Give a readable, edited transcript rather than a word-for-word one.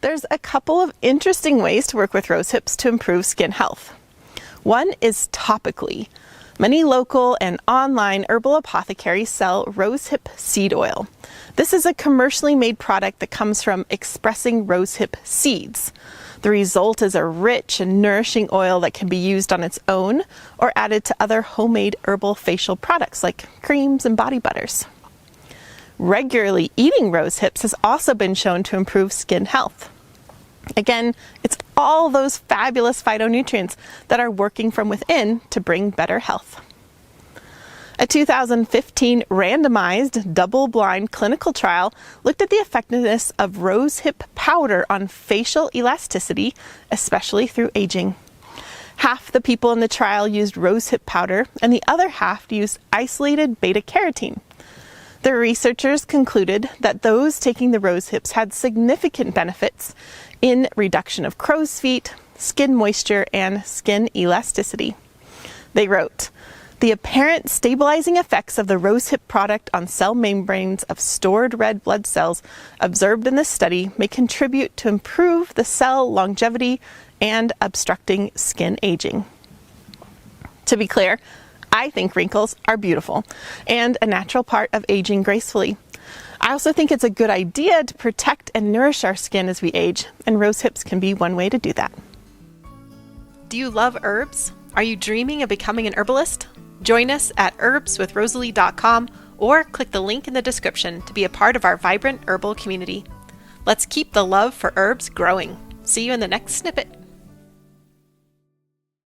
There's a couple of interesting ways to work with rosehips to improve skin health. One is topically. Many local and online herbal apothecaries sell rosehip seed oil. This is a commercially made product that comes from expressing rosehip seeds. The result is a rich and nourishing oil that can be used on its own or added to other homemade herbal facial products like creams and body butters. Regularly eating rosehips has also been shown to improve skin health. Again, it's all those fabulous phytonutrients that are working from within to bring better health. A 2015 randomized, double-blind clinical trial looked at the effectiveness of rosehip powder on facial elasticity, especially through aging. Half the people in the trial used rosehip powder, and the other half used isolated beta-carotene. The researchers concluded that those taking the rosehips had significant benefits in reduction of crow's feet, skin moisture, and skin elasticity. They wrote, "The apparent stabilizing effects of the rosehip product on cell membranes of stored red blood cells observed in this study may contribute to improve the cell longevity and obstructing skin aging." To be clear, I think wrinkles are beautiful and a natural part of aging gracefully. I also think it's a good idea to protect and nourish our skin as we age, and rosehips can be one way to do that. Do you love herbs? Are you dreaming of becoming an herbalist? Join us at herbswithrosalee.com or click the link in the description to be a part of our vibrant herbal community. Let's keep the love for herbs growing. See you in the next snippet.